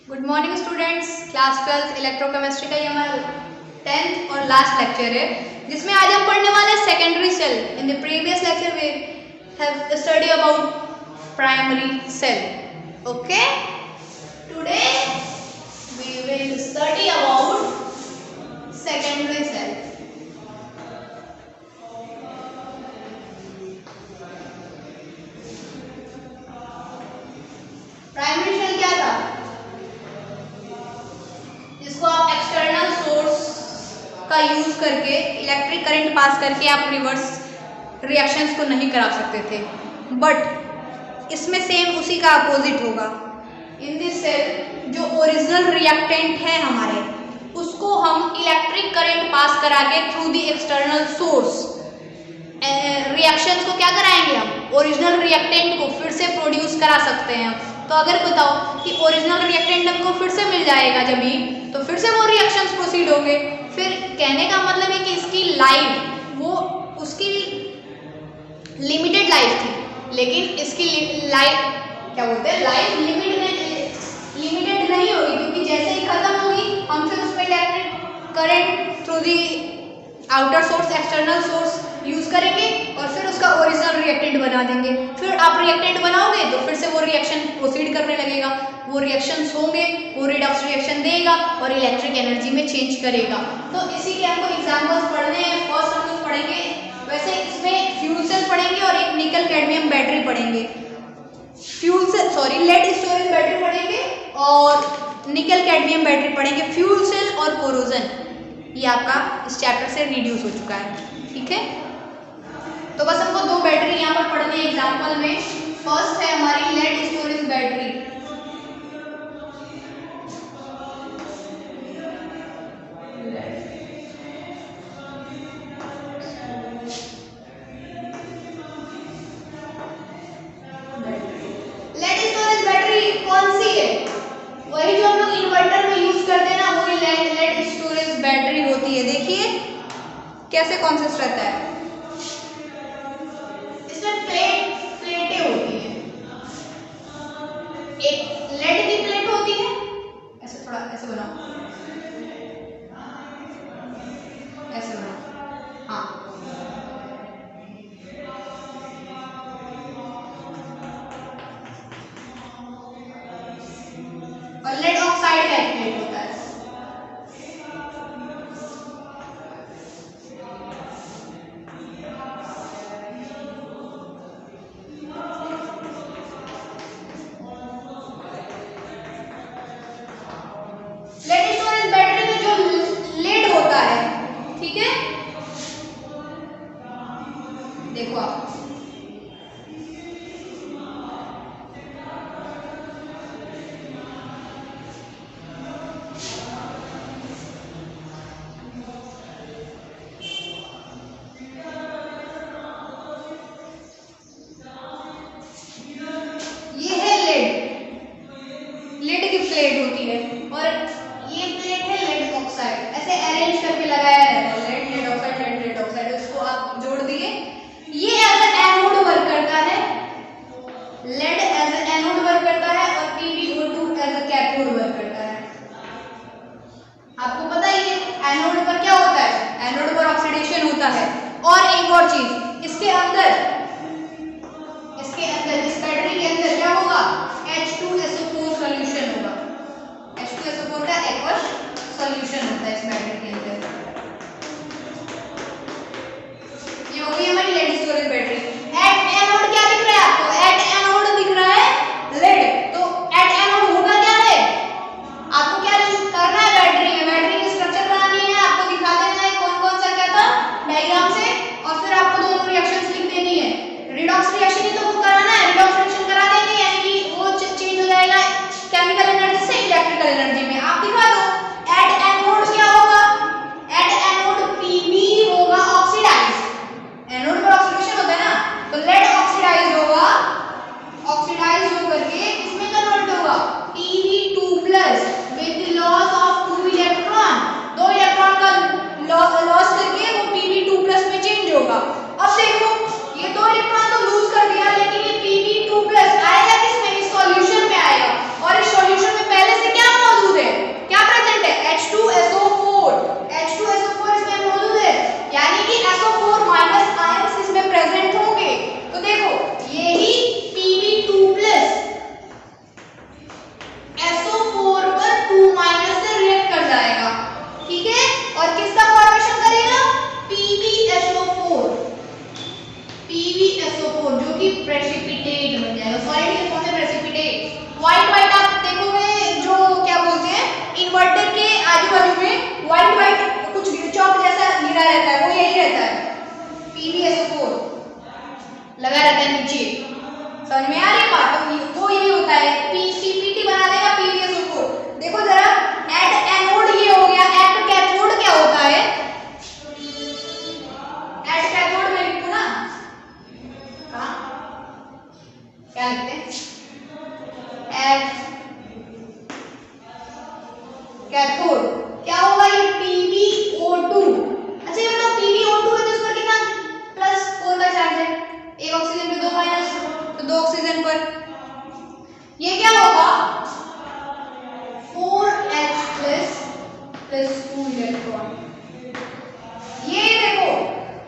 Good morning students. Class 12 electrochemistry का ये हमारा 10th और लास्ट लेक्चर है, जिसमें आज हम पढ़ने वाले हैं secondary cell. In the previous lecture we have study about primary cell. Okay, today we will study about secondary cell. Primary cell क्या था? जिसको आप एक्सटर्नल सोर्स का यूज करके इलेक्ट्रिक करंट पास करके आप रिवर्स रिएक्शंस को नहीं करा सकते थे, बट इसमें सेम उसी का अपोजिट होगा। इन दिस सेल जो ओरिजिनल रिएक्टेंट है हमारे, उसको हम इलेक्ट्रिक करंट पास करा के through the external source reactions को क्या कराएंगे, हम ओरिजिनल रिएक्टेंट को फिर से प्रोड्यूस करा सकते हैं। तो अगर बताओ कि ओरिजिनल रिएक्टेंट हमको फिर से मिल जाएगा जब ही, तो फिर से वो रिएक्शंस प्रोसीड होंगे। फिर कहने का मतलब है कि इसकी लाइफ वो उसकी लिमिटेड लाइफ थी, लेकिन इसकी लाइफ क्या बोलते हैं, लाइफ लिमिटेड नहीं होगी, क्योंकि जैसे ही खत्म होगी हम फिर उसमें electric current through the outer source external source use करेंगे और फिर उसका ओरिजिनल रिएक्टेंट बना देंगे। फिर आप रिएक्टेंट बनाओगे तो फिर से वो रिएक्शन प्रोसीड करने लगेगा, वो रिएक्शंस होंगे, वो रिडॉक्स रिएक्शन देगा और इलेक्ट्रिक एनर्जी में चेंज करेगा। तो इसी के हमको एग्जांपल्स पढ़ने हैं। फर्स्ट हम लोग पढ़ेंगे, वैसे इसमें फ्यूल सेल पढ़ेंगे और एक निकल कैडमियम बैटरी पढ़ेंगे। लेड स्टोरेज बैटरी पढ़ेंगे और निकल कैडमियम बैटरी पढ़ेंगे। फ्यूल सेल और कोरोजन ये आपका इस चैप्टर से रिड्यूस हो चुका है, ठीक है। तो बस हमको दो बैटरी यहाँ पर पढ़नी है एग्जाम्पल में। फर्स्ट है हमारी lead storage battery. Lead storage battery कौन सी है? वही जो हम लोग इन्वर्टर में यूज करते हैं ना, वही लेड स्टोरेज बैटरी होती है। देखिए कैसे कॉन्सेप्ट रहता है, प्लेटें होती है। एक लेड की प्लेट होती है, ऐसे थोड़ा ऐसे बनाओ, ऐसे बनाओ, हाँ। और लेड ऑक्साइड का एक प्लेट होता है। लेड स्टोरेज बैटरी में जो लेड होता है, ठीक है, देखो आप ये है लेड की प्लेट होती है और ये प्लेट है लेड ऑक्साइड। ऐसे अरेंज करके लगाया रहता है, लेड ऑक्साइड, लेड ऑक्साइड, उसको आप जोड़ दिए। ये एज एनोड वर्क करता है, लेड एज एनोड वर्क करता है और PbO2 एज कैथोड वर्क करता है। आपको पता है ये एनोड पर क्या होता है, एनोड पर ऑक्सीडेशन होता है। और एक और चीज, इसके अंदर इस बैटरी के अंदर क्या होगा, H2SO4 सॉल्यूशन होगा। H2SO4 का एक्वस सॉल्यूशन होता है इस बैटरी के अंदर। ये हो गई हमारी lead storage battery. At anode क्या दिख रहा है आपको? एट एनोड दिख रहा है लेड। तो एट एनोड होगा क्या है, आपको क्या करना है, बैटरी की स्ट्रक्चर बनानी है, आपको दिखा देना है कौन कौन सा क्या था डायग्राम से, और फिर आपको दोनों रिएक्शंस लिख देनी है। कैथोड, क्या होगा ये PbO2। अच्छा ये बताओ PbO2 है तो इस पर कितना +4 का चार्ज है, एक ऑक्सीजन पे 2 माइनस, तो 2 ऑक्सीजन पर ये क्या होगा 4H प्लस 2 इलेक्ट्रॉन। ये देखो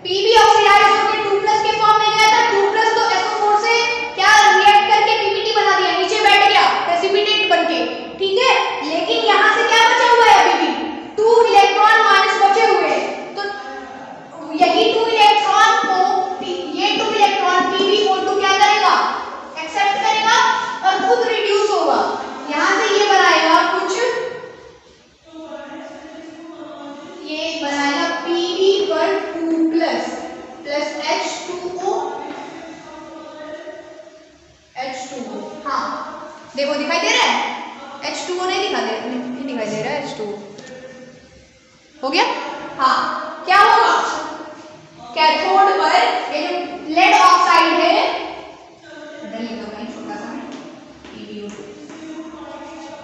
Pb ऑक्सीडाइज होकर 2+ के फॉर्म में गया था, 2+ तो SO4 से क्या रिएक्ट करके PBT बना दिया, नीचे बैठ गया प्रेसिपिटेट बनके, ठीक है। लेकिन यहाँ से क्या बचा हुआ है अभी भी 2 इलेक्ट्रॉन माइनस बचे हुए हैं, तो यही 2 इलेक्ट्रॉन को ये 2 इलेक्ट्रॉन PbO2 क्या करेगा एक्सेप्ट करेगा और खुद रिड्यूस होगा, यहाँ से ये बनाएगा कुछ, ये बनाएगा Pb पर 2+ प्लस H2O। हाँ देखो दिखाई दे रहा है H2O, नहीं दिखाई दे रहा है H2O हो गया। हाँ क्या होगा कैथोड पर ये जो लेड ऑक्साइड है, छोटा सा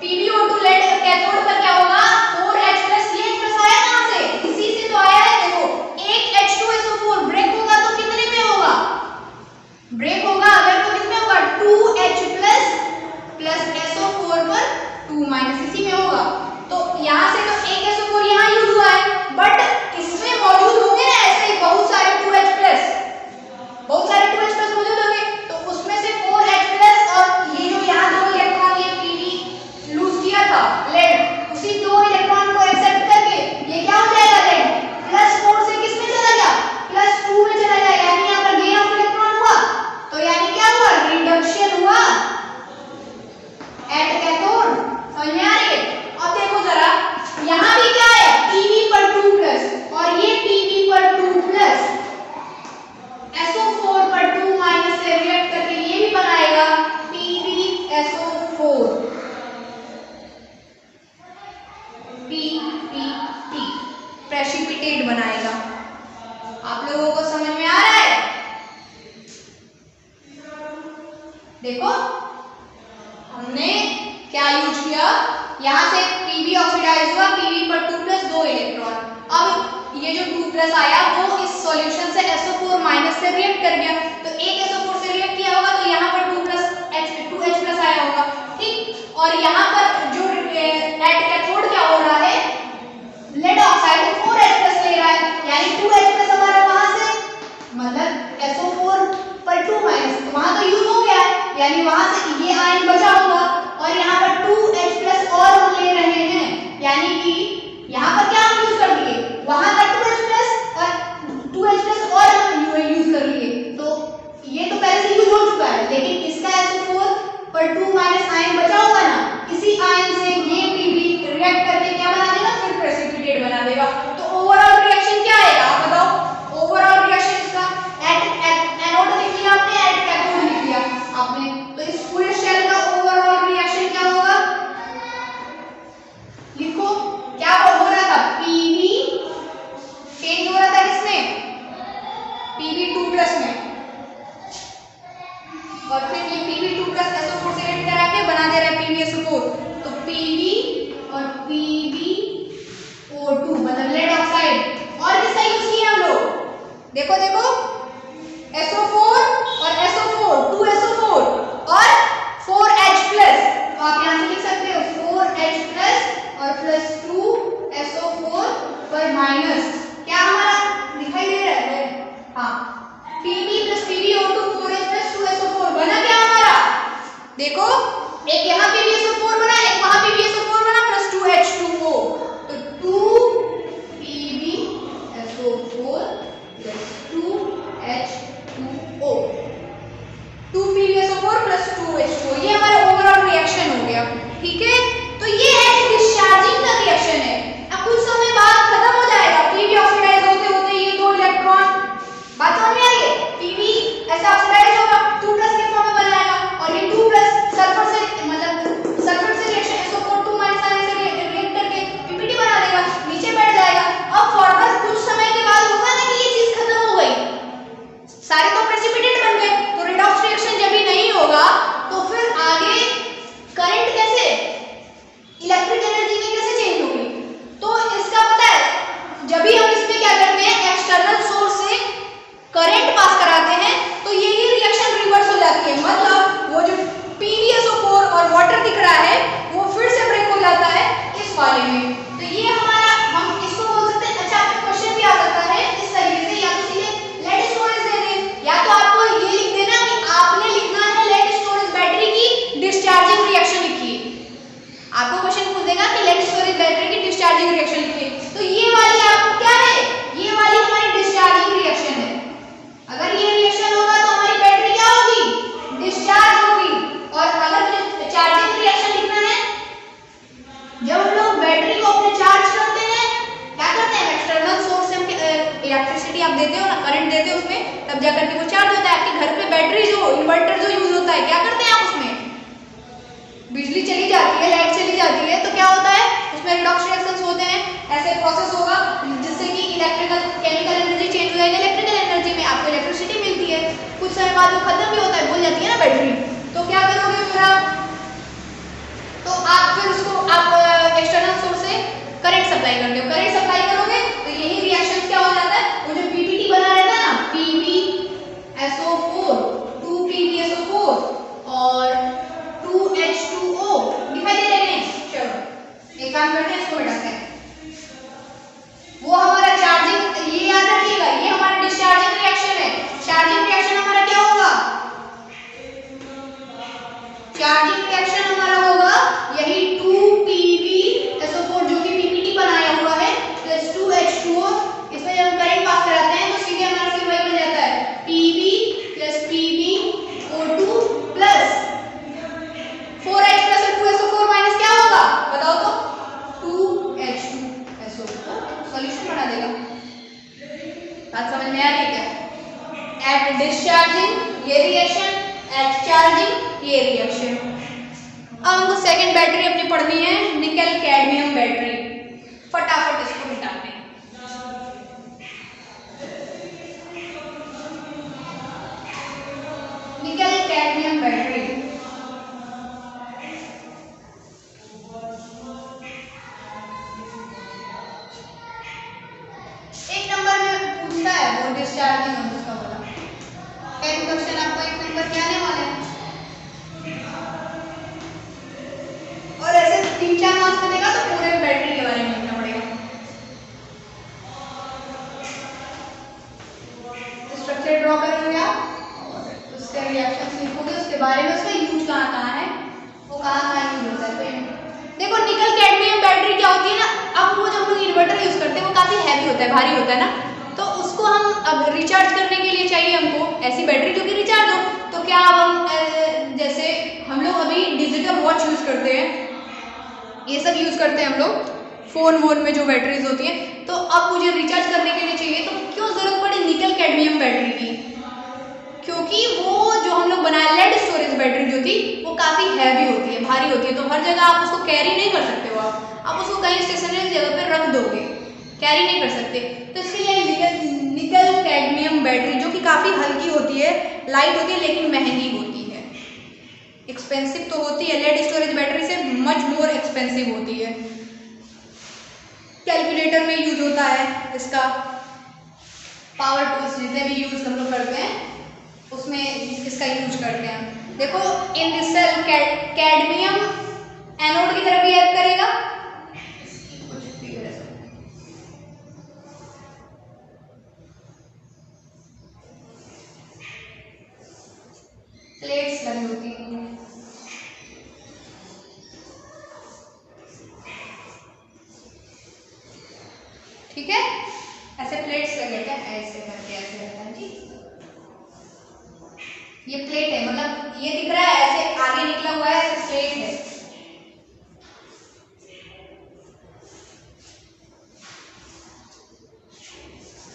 PbO2 लेड कैथोड पर क्या होगा 4H+, ये प्लस आया कहां से, इसी से तो आया है। देखो एक H2SO4 ब्रेक होगा तो कितने में होगा, ब्रेक होगा अगर तो कितने होगा 2H+ प्लस SO4 पर 2- इसी में होगा। तो यहां से तो एक SO4 यहां यूज हुआ है, बट इसमें मौजूद होंगे ना ऐसे बहुत सारे 2H+, बहुत सारे 2H+ मौजूद होंगे, तो उसमें से 4H+ और ये जो यहां 2 इलेक्ट्रॉन ये Pb लूज किया था लेड, उसी 2 इलेक्ट्रॉन को एक्सेप्ट करके ये क्या हो जाएगा लेड +4 से किस में चला गया +2 में चला गया, यानी यहाँ पर गेन ऑफ इलेक्ट्रॉन हुआ, तो यानी क्या हुआ रिडक्शन हुआ एट कैथोड। समझ में आ रही है। अब देखो जरा यहाँ भी क्या है Pb पर 2+ और ये Pb पर 2+ SO4 पर 2- से रिएक्ट करके ये भी बनाएगा PbSO4 PPT प्रेसिपिटेट बनाएगा। आप लोगों को समझ में आ रहा है। देखो हमने क्या यूज किया, यहां से Pb ऑक्सीडाइज हुआ, Pb पर 2+ 2 इलेक्ट्रॉन, अब ये जो 2+ आया वो इस सॉल्यूशन से SO4- से रिएक्ट कर गया, तो एक SO4 से रिएक्ट किया होगा तो यहाँ पर 2H+ आया होगा, ठीक। और यहाँ पर जो एट कैथोड क्या हो रहा है लेड ऑक्साइड 4H+ ले रहा है, यानी 2H+ हमारा वहां से मतलब SO4 पर 2- वहां तो यूज हो गया, यानी वहां से ये आयन बचा होगा और यहाँ पर 2H+ और हम ले रहे हैं, यानी कि यहाँ पर क्या हम यूज कर लिए वहां का 2H+ और 2H+ और हम यूज कर लिए, तो ये तो पहले से यूज हो चुका है, लेकिन इसका SO4 पर 2- आयन बचा होगा ना, इसी आयन से ये Pb रिएक्ट करके क्या बना देगा फिर प्रेसिपिटेट बना देगा। तो ओवरऑल रिएक्शन क्या आएगा आप बताओ, ओवरऑल रिएक्शन इसका एनोड लिख लिया आपने, एट कैथोड लिख लिया आपने, तो इस पूरे शेल का ओवरऑल रिएक्शन क्या होगा लिखो, क्या हो रहा था Pb चेंज हो रहा था किसमें Pb 2+ में, और फिर ये Pb2+ SO4 से रिएक्ट करा के बना दे रहा है PbSO4, तो Pb और PbO2 मतलब लेड ऑक्साइड। और किसका यूज किया हम लोग, देखो SO4 और SO4 2SO4 और 4H+, तो आप यहाँ से लिख सकते हो 4H+ और प्लस 2SO4 पर माइनस, क्या हमारा दिखाई दे रहा है, हाँ Pb + PbO2 4H+ 2SO4 बना क्या हमारा, देखो एक यहाँ PbSO4 बना, एक वहां PbSO4 बना प्लस 2H2O, तो 2PbSO4 plus 2H2O, 2PbSO4 plus 2H2O, ये हमारा ओवरऑल रिएक्शन हो गया, ठीक है। तो ये है डिस्चार्जिंग का रिएक्शन है। अब कुछ समय बाद खत्म हो जाएगा, Pb ऑक्सीडाइज होते होते ये 2 इलेक्ट्रॉन, बात समझ में आई है, Pb ऐसा ऑक्सीडाइज होगा 2+ के फॉर्म में बन जाएगा, और ये 2+ सल्फर से मतलब सल्फर से रिएक्शन SO4 2- आने से रिएक्ट करके PPT बना देगा, नीचे बैठ जाएगा। अब फॉरवर्ड कुछ समय के बाद होगा ना कि ये चीज खत्म हो गई, सारे तो प्रेसिपिटेट बन गए, तो रिडॉक्स रिएक्शन जब भी नहीं होगा तो फिर आगे करंट कैसे इलेक्ट्रिक एनर्जी में कैसे चेंज होगी, आपको क्वेश्चन पूछ देगा कि लेड स्टोरेज बैटरी की डिस्चार्जिंग रिएक्शन लिखिए, तो ये वाली आपको क्या है, ये वाली हमारी डिस्चार्जिंग रिएक्शन है। अगर ये रिएक्शन होगा तो हमारी बैटरी क्या होगी, डिस्चार्ज होगी। और अगर चार्जिंग रिएक्शन लिखना है, जब हम लोग बैटरी को अपने चार्ज करते हैं, क्या करते हैं, एक्सटर्नल सोर्स से हम इलेक्ट्रिसिटी आप देते हो ना, करंट देते हो उसमें, तब जाकर के वो चार्ज होता है। आपके घर पे बैटरी जो इन्वर्टर जो यूज होता है, क्या करते हैं आप उसमें, बिजली चली जाती है, लाइट चली जाती है, तो क्या होता है उसमें रिडॉक्स रिएक्शंस होते हैं, ऐसे प्रोसेस होगा जिससे कि इलेक्ट्रिकल केमिकल एनर्जी चेंज हो जाएगी इलेक्ट्रिकल एनर्जी में, आपको इलेक्ट्रिसिटी मिलती है। कुछ समय बाद वो खत्म भी होता है, भूल जाती है ना बैटरी, तो क्या करोगे फिर आप, तो आप फिर उसको आप एक्सटर्नल सोर्स से करंट सप्लाई करते हो, करंट सप्लाई करोगे तो यही रिएक्शन क्या हो जाता है, वो जो पीपीटी बना रहता है ना, PbSO4 2PbSO4 और 2H2O दिखाई दे रहे हैं। चलो एक काम करते हैं, इसको मिटाते हैं। वो हमारा चार्जिंग, ये याद रखिएगा, ये हमारा डिस्चार्जिंग रिएक्शन है। चार्जिंग रिएक्शन हमारा क्या होगा, चार्जिंग रिएक्शन हमारा होगा यही 2PbSO4 जो कि पीपीटी बनाया हुआ है प्लस 2H2O। इसमें जब हम करंट पास कराते हैं तो सीधे हमारा फिर वही बन जाता है Pb plus PbO2 plus 4H plus 2SO4 minus क्या होगा बताओ तो, 2H2SO4। सॉल्यूशन बना देगा। बात समझ में आ रही है क्या, एट डिस्चार्जिंग ये रिएक्शन, एट चार्जिंग ये रिएक्शन। अब हमको सेकंड बैटरी अपनी पढ़नी है, निकल कैडमियम बैटरी। फटाफट इसको मिटाते हैं। निकल कैडमियम बैटरी, एक नंबर में पूछता है वो डिस्चार्जिंग हम उसका बोला। क्वेश्चन आपको एक नंबर क्या आने वाला है, और ऐसे 3-4 मार्क्स मिलेगा तो पूरे बैटरी के बारे में लिखना पड़ेगा। स्ट्रक्चर ड्रॉ करोगे आप और उसके रिएक्शंस लिखोगे, उसके बारे में, उसका यूज कहाँ है, वो कहाँ यूज होता है। तो देखो निकल कैडमियम बैटरी क्या होती है ना, अब वो जब हम लोग इन्वर्टर यूज करते हैं वो काफी हैवी होता है, भारी होता है ना, तो उसको हम अब रिचार्ज करने के लिए चाहिए हमको ऐसी बैटरी जो कि रिचार्ज हो। तो क्या अब हम जैसे हम लोग अभी डिजिटल वॉच यूज करते हैं, ये सब यूज करते हैं हम लोग, फोन वोन में जो बैटरीज होती हैं, तो अब मुझे रिचार्ज करने के लिए चाहिए, तो क्यों जरूरत पड़ी निकल कैडमियम बैटरी की, क्योंकि वो जो हम लोग बनाए लेड स्टोरेज बैटरी जो थी वो काफी हैवी होती है, भारी होती है, तो हर जगह आप उसको कैरी नहीं कर सकते हो, आप उसको कहीं स्टेशनरी जगह पे रख दोगे, कैरी नहीं कर सकते। तो इसके लिए निकल कैडमियम बैटरी जो कि काफी हल्की होती है, लाइट होती है, लेकिन महंगी होती है, एक्सपेंसिव तो होती है, लेड स्टोरेज बैटरी से मच मोर एक्सपेंसिव होती है। कैलकुलेटर में यूज होता है इसका, पावर टूल्स जितने भी यूज हम लोग करते हैं उसमें इसका यूज करते हैं। देखो in this cell cadmium anode की तरफ भी हेल्प करेगा, प्लेट्स लगी होती हैं, ठीक है, ऐसे प्लेट्स लगे होते हैं, ऐसे करके ऐसे रहता है जी, ये प्लेट है, मतलब ये दिख रहा है ऐसे आगे निकला हुआ है, ऐसे प्लेट है।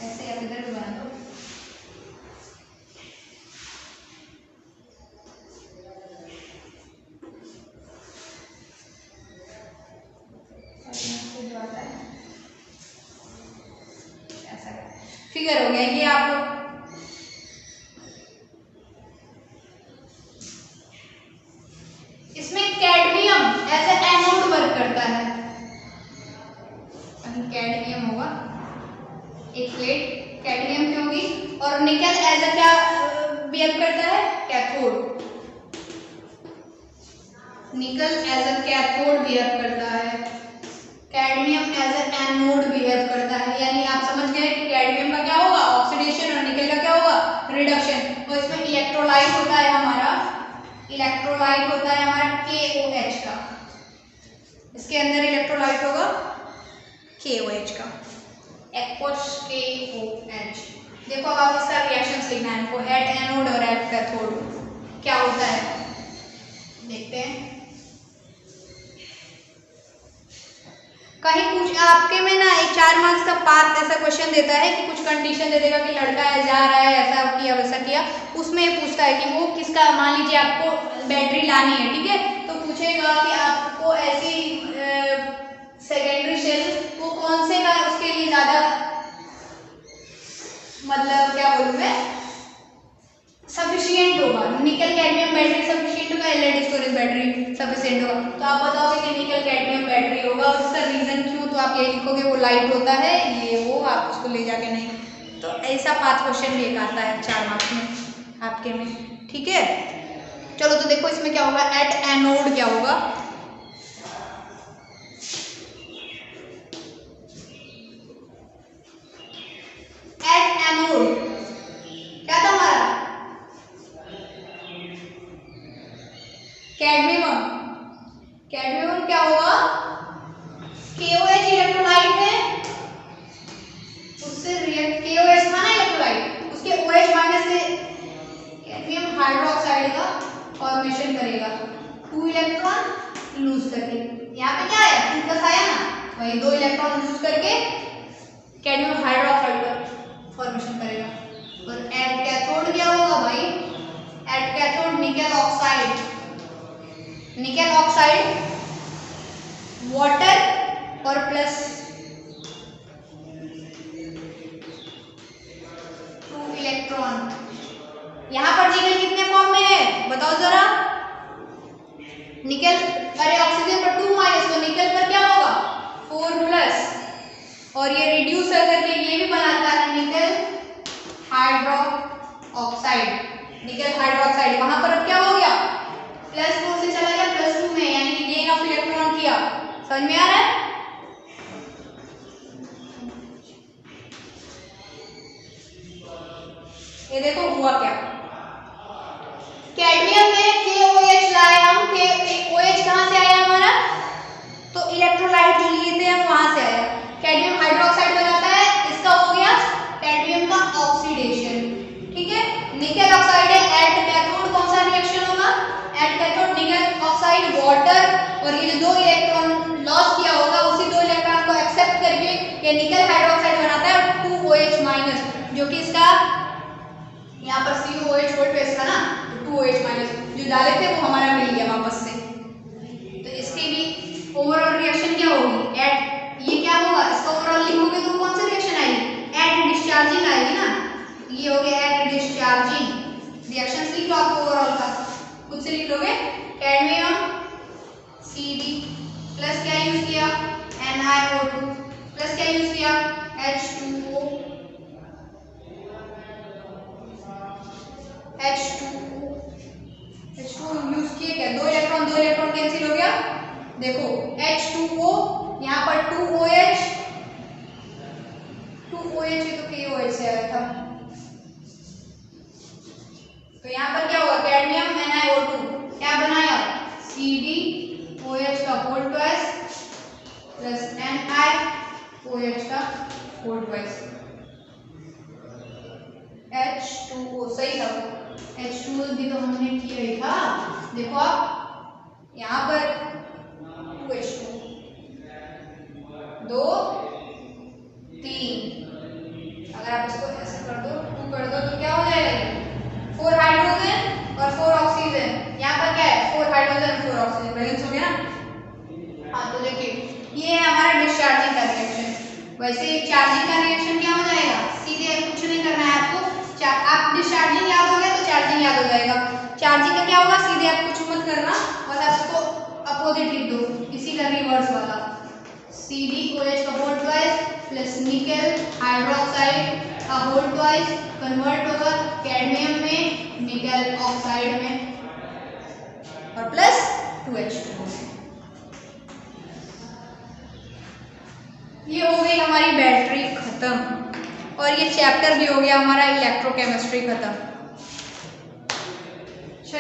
ऐसे आप इधर भी बना दो, फिगर हो गया ये आप लोग। इसमें cadmium as a anode work करता है, कैडमियम होगा एक प्लेट, कैडमियम की होगी, और निकल एज ए क्या बिहेव करता है, कैथोड, निकल एज ए कैथोड बिहेव करता है, cadmium as a anode behave करता है। यानी आप समझ गए कि कैडमियम का क्या होगा ऑक्सीडेशन और निकल का क्या होगा रिडक्शन। तो इसमें इलेक्ट्रोलाइट होता है हमारा, इलेक्ट्रोलाइट होता है हमारा KOH का, इसके अंदर इलेक्ट्रोलाइट होगा KOH का, एक्वस KOH। देखो अब आप इसका रिएक्शंस लिखना है हमको, एट एनोड और एट कैथोड क्या होता है देखते हैं। कहीं पूछ आपके में ना एक 4 मार्क्स का पाथ ऐसा क्वेश्चन देता है कि कुछ कंडीशन दे देगा कि लड़का है जा रहा है ऐसा किया वैसा किया, उसमें पूछता है कि वो किसका, मान लीजिए आपको बैटरी लानी है, ठीक है, तो पूछेगा कि आपको ऐसी सेकेंडरी सेल वो कौन से का उसके लिए ज्यादा, मतलब क्या बोलूं मैं, सफिशिएंट होगा। निकल कैडमियम बैटरी सफिशिएंट होगा, एलईडी स्टोरेज बैटरी सफिशिएंट होगा, तो आप बताओगे कि निकल कैडमियम बैटरी होगा, और उसका रीजन क्यों, तो आप ये लिखोगे वो लाइट होता है, ये वो आप उसको ले जाके नहीं, तो ऐसा 5 क्वेश्चन भी एक आता है 4 मार्क्स में आपके में, ठीक है। चलो तो देखो इसमें क्या होगा, एट एनोड क्या होगा, एट एनोड क्या था हमारा, कैडमियम, कैडमियम क्या होगा, KOH इलेक्ट्रोलाइट है, उससे रिएक्ट KOH था ना इलेक्ट्रोलाइट, उसके OH माइनस से कैडमियम हाइड्रोक्साइड का फॉर्मेशन करेगा, 2 इलेक्ट्रॉन लूज करके, यहाँ पे क्या है 2 प्लस आया ना, वही 2 इलेक्ट्रॉन लूज करके कैडमियम हाइड्रोक्साइड का फॉर्मेशन करेगा। और एट कैथोड क्या होगा भाई, एट कैथोड निकल ऑक्साइड, निकल ऑक्साइड वाटर और प्लस 2 इलेक्ट्रॉन। यहां पर निकल कितने फॉर्म में है बताओ जरा, निकल, अरे ऑक्सीजन पर 2 माइनस, तो निकल पर क्या होगा 4 प्लस, और ये रिड्यूस करके ये भी बनाता है निकल हाइड्रो ऑक्साइड, निकल हाइड्रोक्साइड, वहां पर अब क्या हो गया +4 से चला गया +2 में, यानी कि गेन ऑफ इलेक्ट्रॉन किया, समझ में आ रहा है। ये देखो हुआ क्या, कैडमियम में KOH लाए हम, OH कहां से आया हमारा, तो इलेक्ट्रोलाइट जो लिए थे हम वहां से आया, कैडमियम हाइड्रोक्साइड बनाता है, इसका हो गया कैडमियम का ऑक्सीडेशन, ठीक है। निकल ऑक्साइड है, एट कैथोड कौन सा रिएक्शन होगा, एट कैथोड निकल ऑक्साइड वाटर, और ये जो 2 इलेक्ट्रॉन लॉस किया होगा उसी 2 इलेक्ट्रॉन को एक्सेप्ट करके ये निकल हाइड्रोक्साइड बनाता है, और 2OH माइनस, जो कि इसका यहाँ पर COOH वोल्ट पे इसका ना, तो 2OH माइनस जो डाले थे वो हमारा मिल गया वापस से, तो इसकी भी ओवरऑल रिएक्शन क्या होगी, एट ये क्या होगा, इसका ओवरऑल लिखोगे तो कौन सी रिएक्शन आएगी, एट डिस्चार्जिंग आएगी ना, ये हो गया एट डिस्चार्जिंग, रिएक्शंस लिख लो आप ओवरऑल का, खुद से लिख लोगे, कैडमियम CD प्लस क्या यूज किया NiO2 प्लस क्या यूज किया H2O यूज किए क्या, 2 इलेक्ट्रॉन कैंसिल हो गया, देखो H2O यहाँ पर 2OH ये तो KOH से आया था, तो यहाँ पर क्या हुआ कैडमियम NiO2 क्या बनाया CdOH का होल ट्वाइस प्लस NiOH का होल ट्वाइस, H2O सही था, H2O भी तो हमने किया ही था, देखो आप यहाँ पर 2H2 2 3, अगर आप इसको ऐसे कर दो 2 कर दो तो क्या हो जाएगा 4 हाइड्रोजन और 4 ऑक्सीजन, यहाँ पर क्या है 4 हाइड्रोजन और 4 ऑक्सीजन बैलेंस हो गया ना। हाँ तो देखिए ये है हमारा डिस्चार्जिंग का रिएक्शन, वैसे चार्जिंग का रिएक्शन क्या हो जाएगा, सीधे कुछ नहीं करना है आपको, आप डिस्चार्जिंग याद हो गया तो चार्जिंग याद हो जाएगा, चार्जिंग का क्या होगा सीधे आप कुछ मत करना, बस आप इसको अपोजिट लिख दो, इसी का रिवर्स वाला, CdOH का होल ट्वाइस प्लस निकल हाइड्रोक्साइड का होल ट्वाइस कन्वर्ट होगा कैडमियम में निकल ऑक्साइड में और प्लस 2H2O। ये हो गई हमारी बैटरी खत्म, और ये चैप्टर भी हो गया हमारा इलेक्ट्रोकेमिस्ट्री खत्म।